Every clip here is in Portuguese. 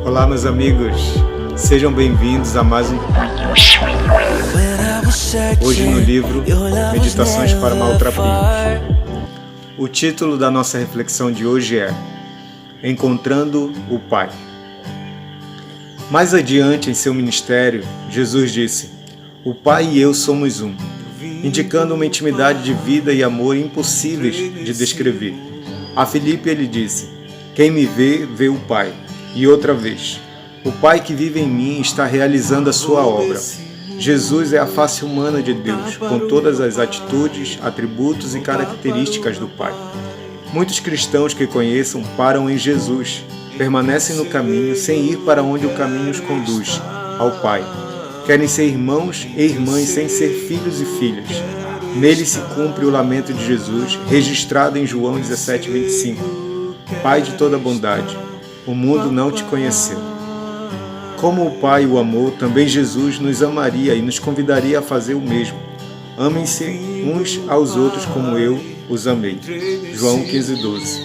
Olá, meus amigos, sejam bem-vindos a mais um hoje no livro Meditações para Maltrapilhos. O título da nossa reflexão de hoje é Encontrando o Pai. Mais adiante em seu ministério, Jesus disse: O Pai e eu somos um, indicando uma intimidade de vida e amor impossíveis de descrever. A Filipe ele disse: Quem me vê, vê o Pai. E outra vez: O Pai que vive em mim está realizando a sua obra. Jesus é a face humana de Deus, com todas as atitudes, atributos e características do Pai. Muitos cristãos que conheçam param em Jesus, permanecem no caminho sem ir para onde o caminho os conduz, ao Pai. Querem ser irmãos e irmãs sem ser filhos e filhas. Nele se cumpre o lamento de Jesus, registrado em João 17:25. Pai de toda bondade, o mundo não te conheceu. Como o Pai o amou, também Jesus nos amaria e nos convidaria a fazer o mesmo. Amem-se uns aos outros como eu os amei. João 15:12.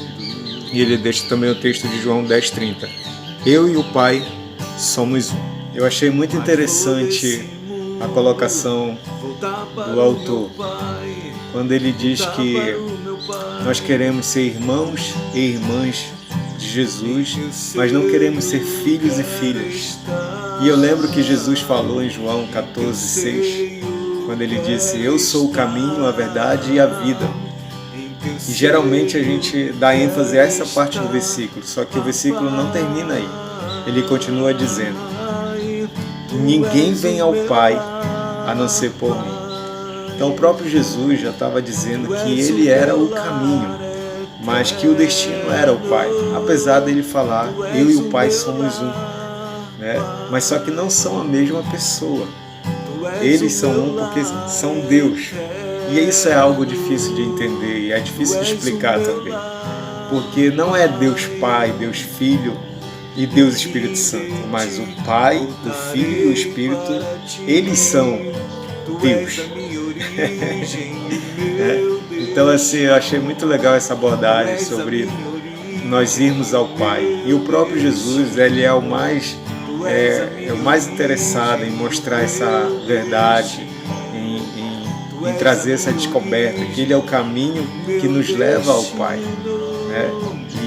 E ele deixa também o texto de João 10:30. Eu e o Pai somos um. Eu achei muito interessante a colocação do autor, quando ele diz que nós queremos ser irmãos e irmãs de Jesus, mas não queremos ser filhos e filhas. E eu lembro que Jesus falou em João 14:6, quando ele disse: Eu sou o caminho, a verdade e a vida. E geralmente a gente dá ênfase a essa parte do versículo, só que o versículo não termina aí. Ele continua dizendo: Ninguém vem ao Pai a não ser por mim. Então o próprio Jesus já estava dizendo que ele era o caminho, mas que o destino era o Pai. Apesar dele falar, eu e o Pai somos um, né? Mas só que não são a mesma pessoa. Eles são um porque são Deus. E isso é algo difícil de entender e é difícil de explicar também. Porque não é Deus Pai, Deus Filho e Deus Espírito Santo, mas o Pai, o Filho e o Espírito, eles são Deus. Então assim, eu achei muito legal essa abordagem sobre nós irmos ao Pai. E o próprio Jesus, ele é o mais interessado em mostrar essa verdade, em trazer essa descoberta, que ele é o caminho que nos leva ao Pai, né?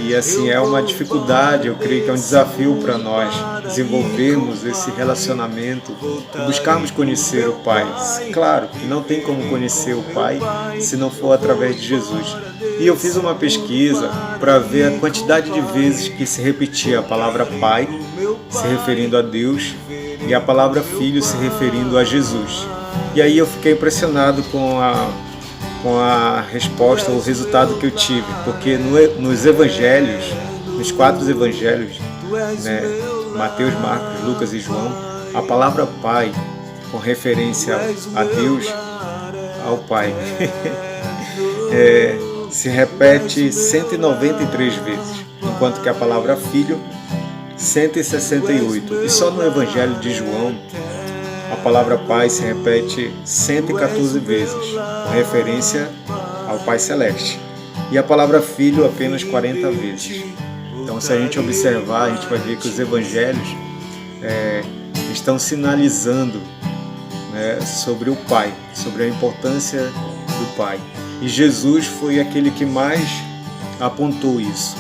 E assim, é uma dificuldade, eu creio que é um desafio para nós desenvolvermos esse relacionamento e buscarmos conhecer o Pai. Claro que não tem como conhecer o Pai se não for através de Jesus. E eu fiz uma pesquisa para ver a quantidade de vezes que se repetia a palavra Pai, se referindo a Deus, e a palavra Filho se referindo a Jesus. E aí eu fiquei impressionado com a resposta, o resultado que eu tive, porque nos evangelhos, nos 4 evangelhos, né, Mateus, Marcos, Lucas e João, a palavra Pai, com referência a Deus, ao Pai, se repete 193 vezes, enquanto que a palavra Filho, 168. E só no evangelho de João, a palavra Pai se repete 114 vezes, com referência ao Pai Celeste. E a palavra Filho apenas 40 vezes. Então, se a gente observar, a gente vai ver que os evangelhos estão sinalizando, né, sobre o Pai, sobre a importância do Pai. E Jesus foi aquele que mais apontou isso.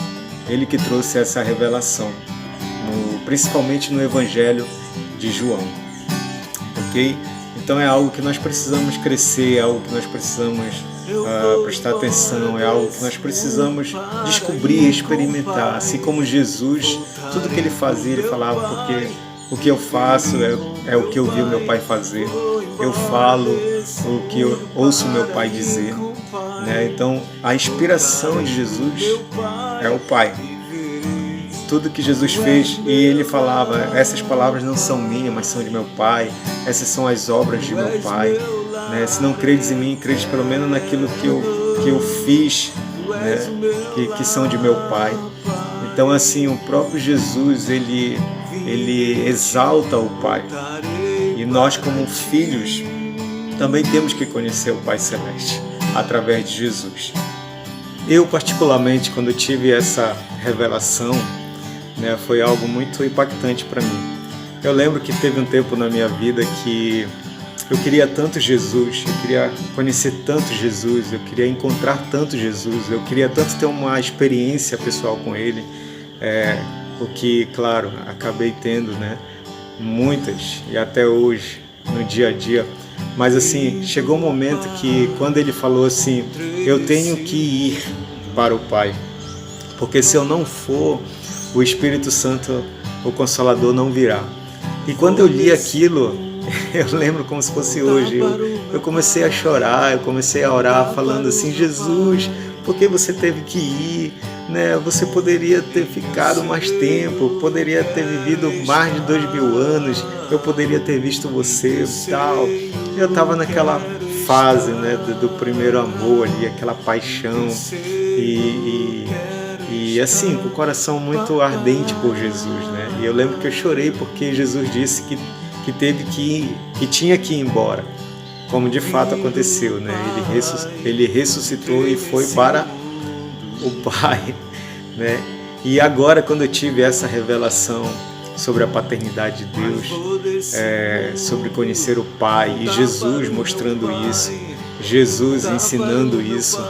Ele que trouxe essa revelação, principalmente no evangelho de João. Okay? Então é algo que nós precisamos crescer, é algo que nós precisamos prestar atenção, é algo que nós precisamos descobrir, experimentar. Assim como Jesus, tudo que ele fazia, ele falava: porque o que eu faço é o que eu vi o meu Pai fazer, eu falo o que eu ouço o meu Pai dizer, né? Então a inspiração de Jesus é o Pai. Tudo que Jesus fez, e ele falava: essas palavras não são minhas, mas são de meu Pai, essas são as obras de meu Pai, né? Se não credes em mim, credes pelo menos naquilo que eu fiz, né? que são de meu Pai. Então assim, o próprio Jesus, ele exalta o Pai, e nós como filhos também temos que conhecer o Pai Celeste através de Jesus. Eu particularmente, quando tive essa revelação, né? Foi algo muito impactante para mim. Eu lembro que teve um tempo na minha vida que eu queria tanto Jesus, eu queria conhecer tanto Jesus, eu queria encontrar tanto Jesus, eu queria tanto ter uma experiência pessoal com Ele, o que, claro, acabei tendo, né? Muitas, e até hoje, no dia a dia. Mas assim, chegou um momento que quando Ele falou assim, eu tenho que ir para o Pai, porque se eu não for, o Espírito Santo, o Consolador, não virá. E quando eu li aquilo, eu lembro como se fosse hoje, eu comecei a chorar, eu comecei a orar falando assim, Jesus, por que você teve que ir? Né? Você poderia ter ficado mais tempo, poderia ter vivido mais de 2000 anos, eu poderia ter visto você e tal. Eu estava naquela fase, né, do primeiro amor ali, aquela paixão e assim, com o coração muito ardente por Jesus, né? E eu lembro que eu chorei porque Jesus disse que teve que ir, que tinha que ir embora, como de fato aconteceu, né? Ele ressuscitou e foi para o Pai, né? E agora, quando eu tive essa revelação sobre a paternidade de Deus, sobre conhecer o Pai e Jesus mostrando isso, Jesus ensinando isso,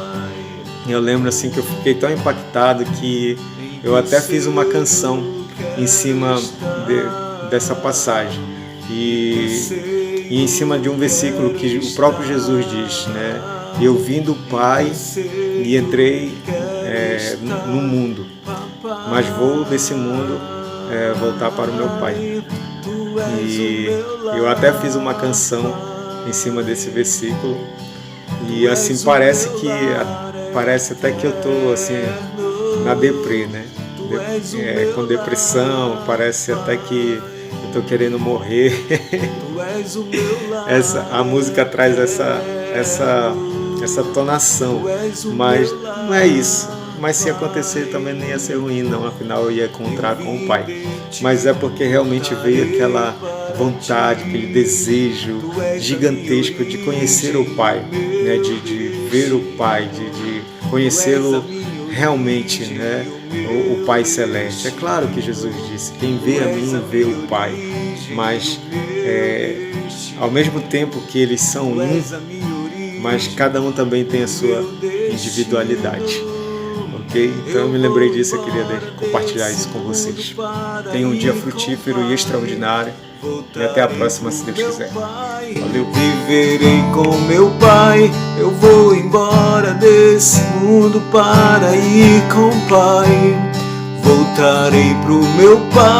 eu lembro assim que eu fiquei tão impactado que eu até fiz uma canção em cima dessa passagem e em cima de um versículo que o próprio Jesus diz, né? Eu vim do Pai e entrei no mundo, mas vou desse mundo voltar para o meu Pai. E eu até fiz uma canção em cima desse versículo e assim parece até que eu tô assim na deprê, né? Com depressão, parece até que eu tô querendo morrer. A música traz essa tonação, mas não é isso. Mas se acontecer também não ia ser ruim, não, afinal eu ia encontrar com o Pai. Mas é porque realmente veio aquela vontade, aquele desejo gigantesco de conhecer o Pai, né? de ver o Pai, de conhecê-lo realmente, né? O Pai Celeste. É claro que Jesus disse, quem vê a mim vê o Pai, mas ao mesmo tempo que eles são um, mas cada um também tem a sua individualidade. Ok? Então eu me lembrei disso, eu queria compartilhar isso com vocês. Tenham um dia frutífero e extraordinário e até a próxima, se Deus quiser. Valeu! Viverei com meu Pai, eu vou embora desse mundo para ir com o Pai. Voltarei pro meu Pai.